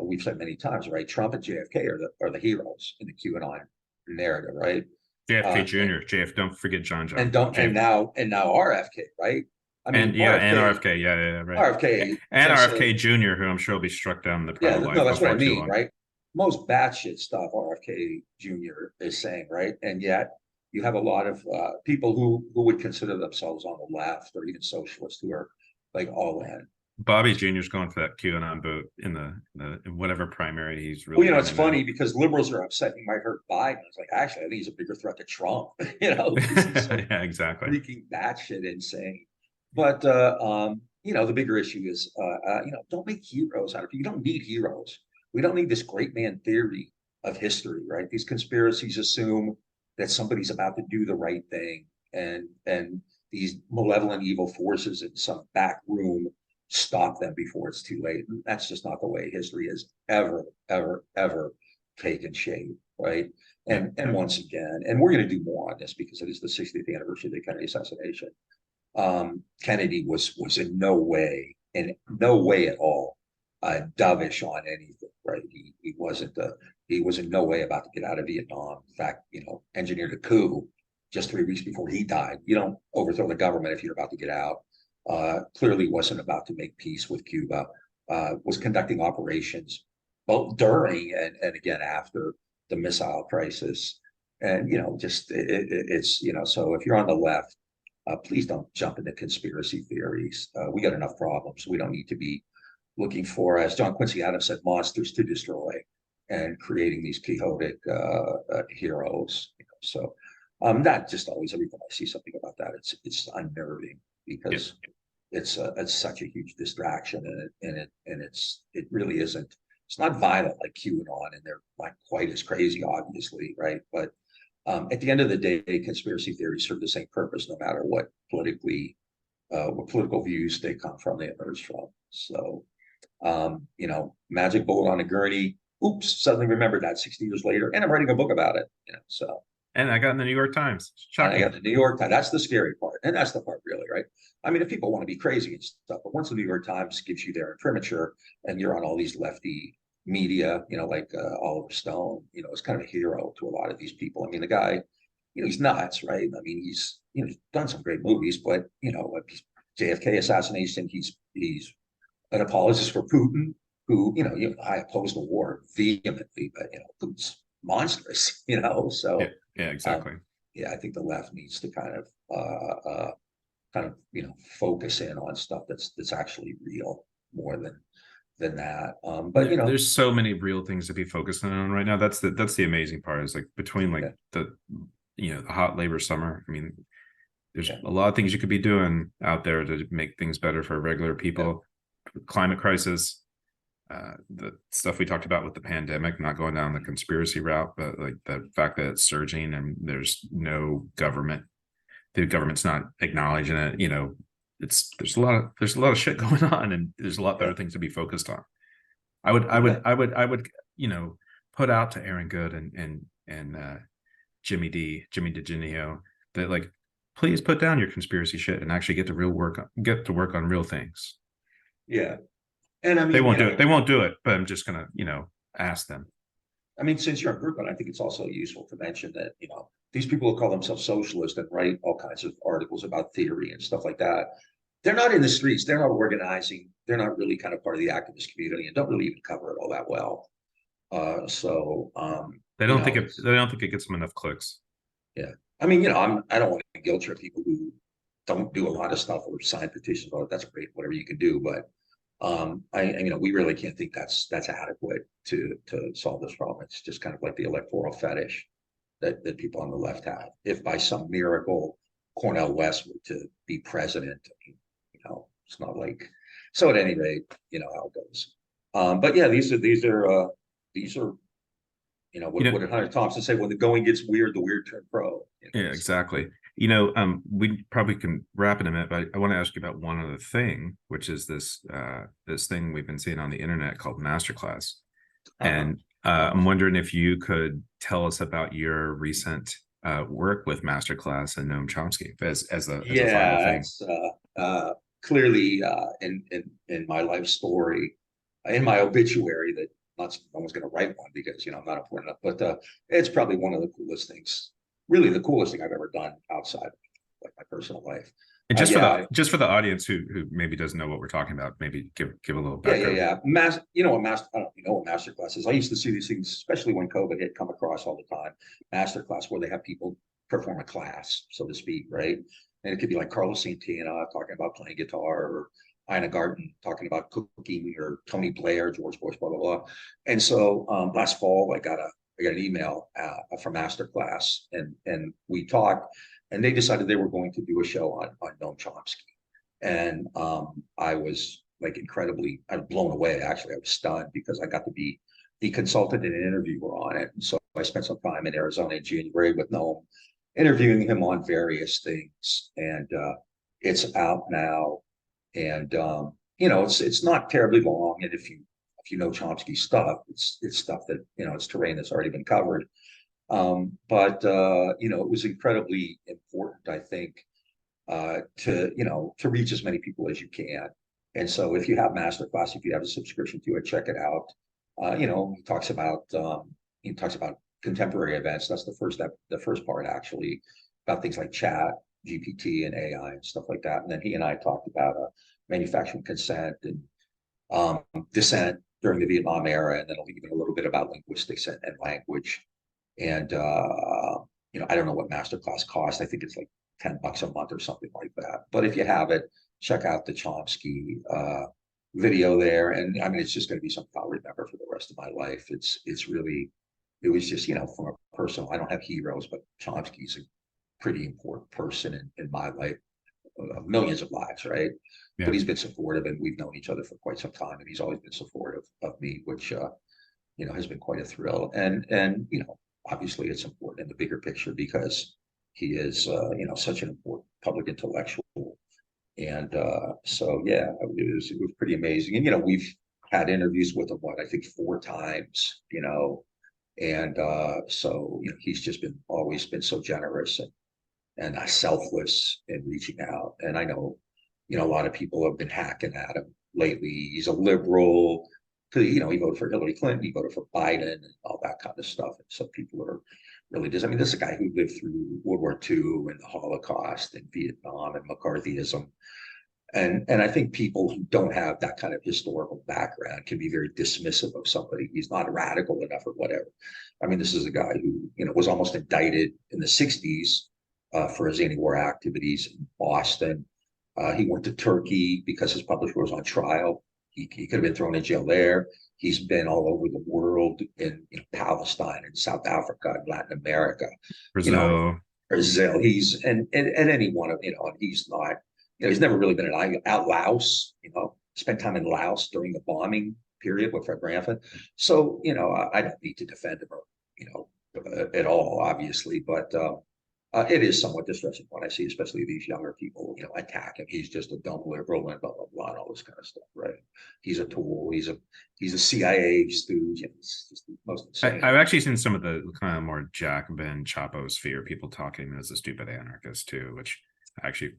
We've said many times, right? Trump and JFK are the heroes in the QAnon narrative, right? JFK Jr. Don't forget John. And now RFK, right? I mean, RFK, yeah, right. RFK and RFK Jr., who I'm sure will be struck down in the prime of life. No, that's what I mean, right? Most batshit stuff RFK Jr. is saying, right? And yet you have a lot of people who would consider themselves on the left or even socialists who are like all in. Bobby Jr.'s going for that QAnon vote in in whatever primary he's really. Well, it's funny because liberals are upset he might hurt Biden. It's like, actually, I think he's a bigger threat to Trump. Yeah, exactly. Freaking batshit insane. But the bigger issue is, don't make heroes out of people. You don't need heroes. We don't need this great man theory of history, right? These conspiracies assume that somebody's about to do the right thing, and these malevolent evil forces in some back room stop them before it's too late. And that's just not the way history has ever taken shape, right? And once again, and we're going to do more on this because it is the 60th anniversary of the Kennedy assassination. Kennedy was in no way at all dovish on anything, right? He wasn't he was in no way about to get out of Vietnam. In fact, engineered a coup just 3 weeks before he died. You don't overthrow the government if you're about to get out. Clearly wasn't about to make peace with Cuba. Was conducting operations both during and again after the missile crisis. And it's so if you're on the left, please don't jump into conspiracy theories. We got enough problems. We don't need to be looking for, as John Quincy Adams said, monsters to destroy and creating these quixotic heroes. So not just always every time I see something about that, it's unnerving because it's such a huge distraction, and it really isn't. It's not violent like QAnon, and they're not quite as crazy, obviously, right? But at the end of the day, conspiracy theories serve the same purpose, no matter what political views they come from, they emerge from. So, magic bullet on a gurney. Oops, suddenly remembered that 60 years later, and I'm writing a book about it. So. And I got in the New York Times. Shocking. I got the New York Times. That's the scary part, and that's the part, really, right? I mean, if people want to be crazy and stuff, but once the New York Times gives you their imprimatur, and you're on all these lefty media, like Oliver Stone, is kind of a hero to a lot of these people. I mean, the guy, he's nuts, right? I mean, he's he's done some great movies, but JFK assassination, he's an apologist for Putin, who, I oppose the war vehemently, but Putin's monstrous, so yeah, exactly. yeah, I think the left needs to kind of focus in on stuff that's actually real more than that. But there's so many real things to be focusing on right now. That's the amazing part, is like between like the hot labor summer. I mean, there's a lot of things you could be doing out there to make things better for regular people. Climate crisis, the stuff we talked about with the pandemic, not going down the conspiracy route, but like the fact that it's surging and there's no government, the government's not acknowledging it. There's a lot of shit going on, and there's a lot better things to be focused on. I would put out to Aaron Good and Jimmy DiGenio that, like, please put down your conspiracy shit and actually get to work on real things. Yeah. And I mean, they won't do it. They won't do it, but I'm just gonna, ask them. I mean, since you're in Brooklyn, I think it's also useful to mention that, these people who call themselves socialists and write all kinds of articles about theory and stuff like that, they're not in the streets. They're not organizing. They're not really kind of part of the activist community, and don't really even cover it all that well. They don't think it gets them enough clicks. Yeah. I mean, I don't want to guilt trip people who don't do a lot of stuff or sign petitions. Well, that's great, whatever you can do, but we really can't think that's adequate to solve this problem. It's just kind of like the electoral fetish that people on the left have. If by some miracle Cornel West were to be president, it's not like. So at any rate, how it goes. But yeah, these are what did Hunter Thompson say? When the going gets weird, the weird turn pro. Yeah, exactly. We probably can wrap in a minute, but I want to ask you about one other thing, which is this thing we've been seeing on the internet called Masterclass. And I'm wondering if you could tell us about your recent work with Masterclass and Noam Chomsky as a final thing. It's clearly in my life story, in my obituary, that no one's going to write one because I'm not important enough. But it's probably one of the coolest things. Really, the coolest thing I've ever done outside of like my personal life. And just for the audience who maybe doesn't know what we're talking about, maybe give a little background. Yeah. I don't know what Masterclass is. I used to see these things, especially when COVID hit, come across all the time. Masterclass, where they have people perform a class, so to speak, right? And it could be like Carlos Santana talking about playing guitar, or Ina Garten talking about cooking, or Tony Blair, George Bush, blah blah blah. And so last fall, I got an email from Masterclass, and we talked, and they decided they were going to do a show on Noam Chomsky. And I was like I was blown away. Actually, I was stunned because I got to be the consultant and an interviewer on it. And so I spent some time in Arizona in January with Noam, interviewing him on various things. And it's out now. And it's not terribly long. And if you know Chomsky stuff, it's stuff that it's terrain that's already been covered. But it was incredibly important, I think, to reach as many people as you can. And so if you have Masterclass, if you have a subscription to it, check it out. He talks about contemporary events. That's the first part, actually, about things like chat, GPT, and AI and stuff like that. And then he and I talked about manufacturing consent and dissent during the Vietnam era, and then even a little bit about linguistics and language. And I don't know what Masterclass costs. I think it's like $10 a month or something like that. But if you have it, check out the Chomsky video there. And I mean, it's just going to be something I'll remember for the rest of my life. It was just, from a personal, I don't have heroes, but Chomsky's a pretty important person in my life, millions of lives, right? Yeah. But he's been supportive, and we've known each other for quite some time, and he's always been supportive of me, which has been quite a thrill. And obviously it's important in the bigger picture because he is such an important public intellectual. And so yeah, it was pretty amazing. And we've had interviews with him, I think 4 times, and so he's just always been so generous and selfless in reaching out. And I know a lot of people have been hacking at him lately. He's a liberal. He voted for Hillary Clinton, he voted for Biden, and all that kind of stuff. And some people are really does. I mean, this is a guy who lived through World War II and the Holocaust and Vietnam and McCarthyism. And I think people who don't have that kind of historical background can be very dismissive of somebody. He's not radical enough or whatever. I mean, this is a guy who, was almost indicted in the 60s for his anti-war activities in Boston. He went to Turkey because his publisher was on trial. He could have been thrown in jail there. He's been all over the world in Palestine and South Africa and Latin America, Brazil. Brazil. He's and any one of and he's not. He's never really been out Laos. Spent time in Laos during the bombing period with Fred Grantham. So I don't need to defend him, at all, obviously, but it is somewhat distressing when I see, especially these younger people, attack him. He's just a dumb liberal and blah blah blah and all this kind of stuff, right? He's a tool. He's a CIA stooge. It's just the most insane. I've actually seen some of the kind of more Jacobin Chapo sphere people talking as a stupid anarchist too, which actually,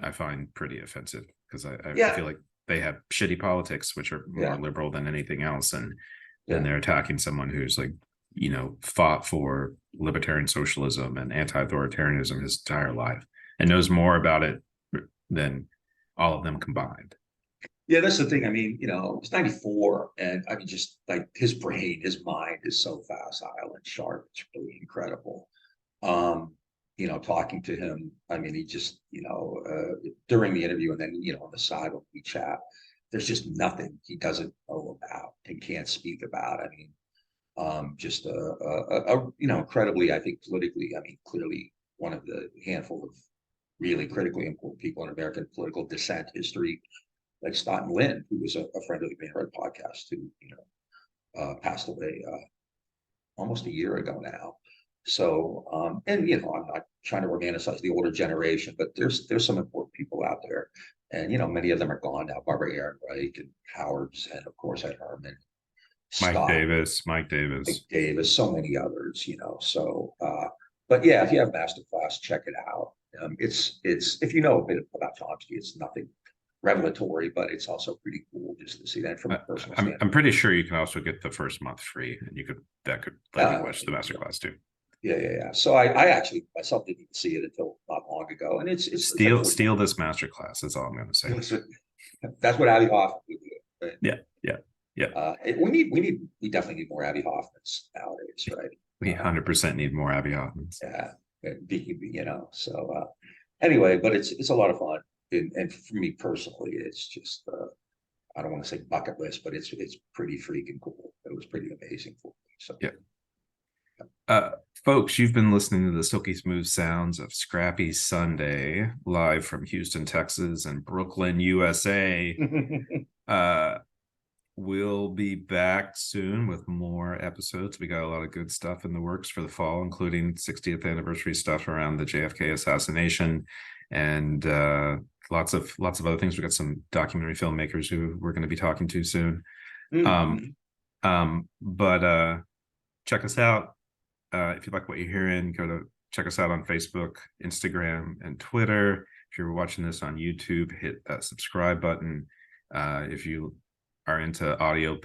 I find pretty offensive because I feel like they have shitty politics, which are more liberal than anything else, and then they're attacking someone who's like, fought for libertarian socialism and anti-authoritarianism his entire life and knows more about it than all of them combined. Yeah, that's the thing. I mean, he's 94, and I mean, just like his brain, his mind is so facile and sharp. It's really incredible. Talking to him, I mean, he just, during the interview and then, on the side when we chat, there's just nothing he doesn't know about and can't speak about. I mean, just incredibly, I think politically, I mean, clearly one of the handful of really critically important people in American political dissent history, like Stoughton Lynn, who was a friend of the Green Red podcast, who passed away almost a year ago now. So, and I'm not trying to romanticize the older generation, but there's some important people out there, and many of them are gone now. Barbara Ehrenreich and Howard's, and of course Ed Herman, Mike Davis, so many others. So, but yeah, if you have Masterclass, check it out. It's if you know a bit about Chomsky, it's nothing revelatory, but it's also pretty cool just to see that from a personal standpoint. I'm pretty sure you can also get the first month free, and that could let you watch the Masterclass too. Yeah. So I actually myself didn't even see it until not long ago, and it's steal this masterclass. That's all I'm going to say. That's what Abby Hoffman would do. Right? Yeah. We definitely need more Abby Hoffmans nowadays, right? We 100% need more Abby Hoffmans. Yeah, So anyway, but it's a lot of fun, and for me personally, it's just I don't want to say bucket list, but it's pretty freaking cool. It was pretty amazing for me. So yeah. Folks, you've been listening to the silky smooth sounds of Scrappy Sunday, live from Houston, Texas, and Brooklyn, USA. We'll be back soon with more episodes. We got a lot of good stuff in the works for the fall, including 60th anniversary stuff around the JFK assassination, and lots of other things. We got some documentary filmmakers who we're going to be talking to soon. But check us out. If you like what you're hearing, check us out on Facebook, Instagram, and Twitter. If you're watching this on YouTube, hit that subscribe button. If you are into audio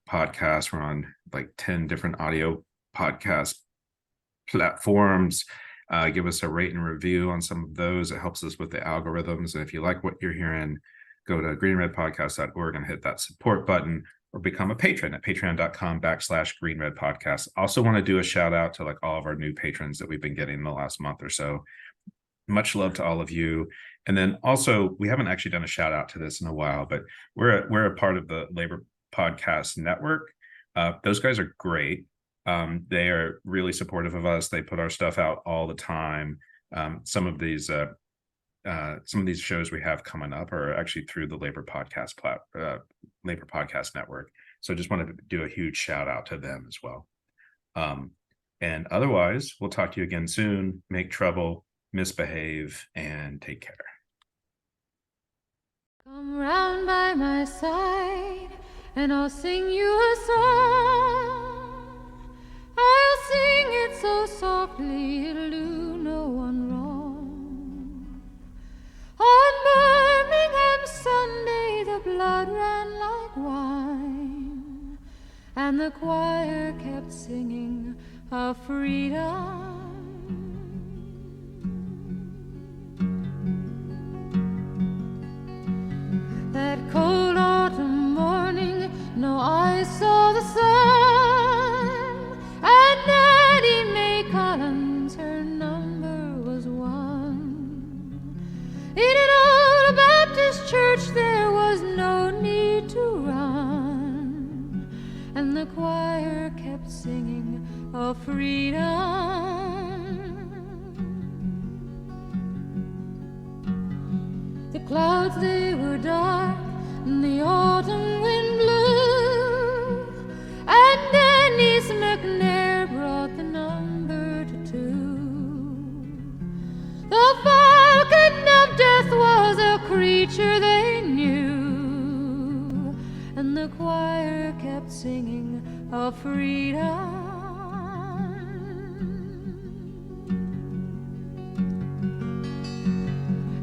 podcasts, we're on like 10 different audio podcast platforms. Give us a rate and review on some of those. It helps us with the algorithms. And if you like what you're hearing, go to greenredpodcast.org and hit that support button, or become a patron at patreon.com/greenredpodcast. Also want to do a shout out to like all of our new patrons that we've been getting in the last month or so. Much love to all of you. And then also, we haven't actually done a shout out to this in a while, but we're a part of the Labor Podcast Network. Those guys are great. They are really supportive of us. They put our stuff out all the time. Some of these shows we have coming up are actually through the Labor Podcast Network. So just wanted to do a huge shout out to them as well. And otherwise, we'll talk to you again soon. Make trouble, misbehave, and take care. Come round by my side, and I'll sing you a song. I'll sing it so softly it'll do no one wrong. On Birmingham Sunday the blood ran like wine, and the choir kept singing of freedom. That cold autumn morning, no eyes saw the sun, and Addie Mae Collins, her number was 1. In an old Baptist church there was no need to run, and the choir kept singing of freedom. The clouds, they were dark, and the autumn wind blew, and Denise McNair brought the number to 2. The falcon of death was a creature they knew, and the choir kept singing of freedom.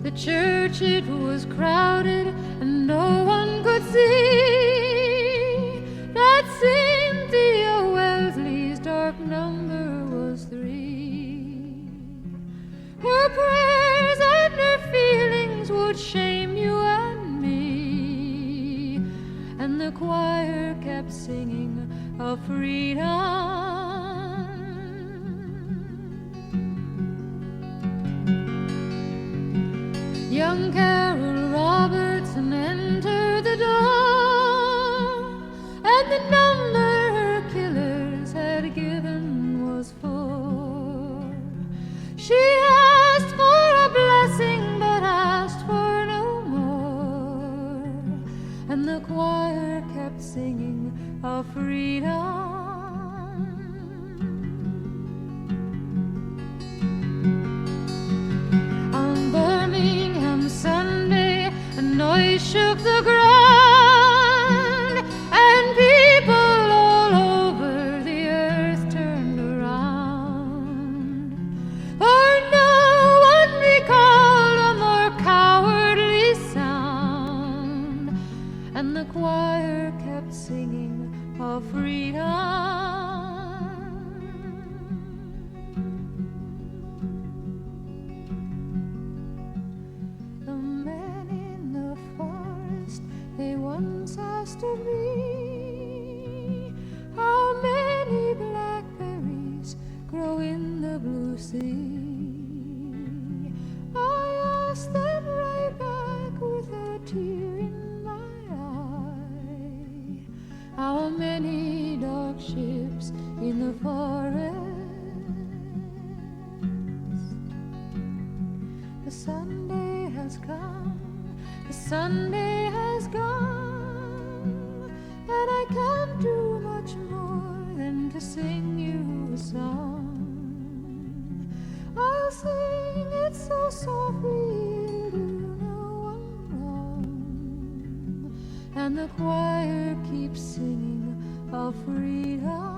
The church, it was crowded, and no one could see that Cynthia Wellesley's dark number was 3. Her prayers and her feelings would shame you and me, and the choir kept singing of freedom. Young Carol Robertson entered the door, and the number her killers had given was 4. She asked for a blessing, but asked for no more, and the choir kept singing of freedom. Sunday, a noise shook the ground, and people all over the earth turned around. For no one recalled a more cowardly sound, and the choir kept singing of freedom. They once asked of me, how many blackberries grow in the blue sea? I asked them right back with a tear in my eye, how many dark ships in the forest? The Sunday has come, the Sunday has gone, and I can't do much more than to sing you a song. I'll sing it so softly it'll do no one wrong, and the choir keeps singing of freedom.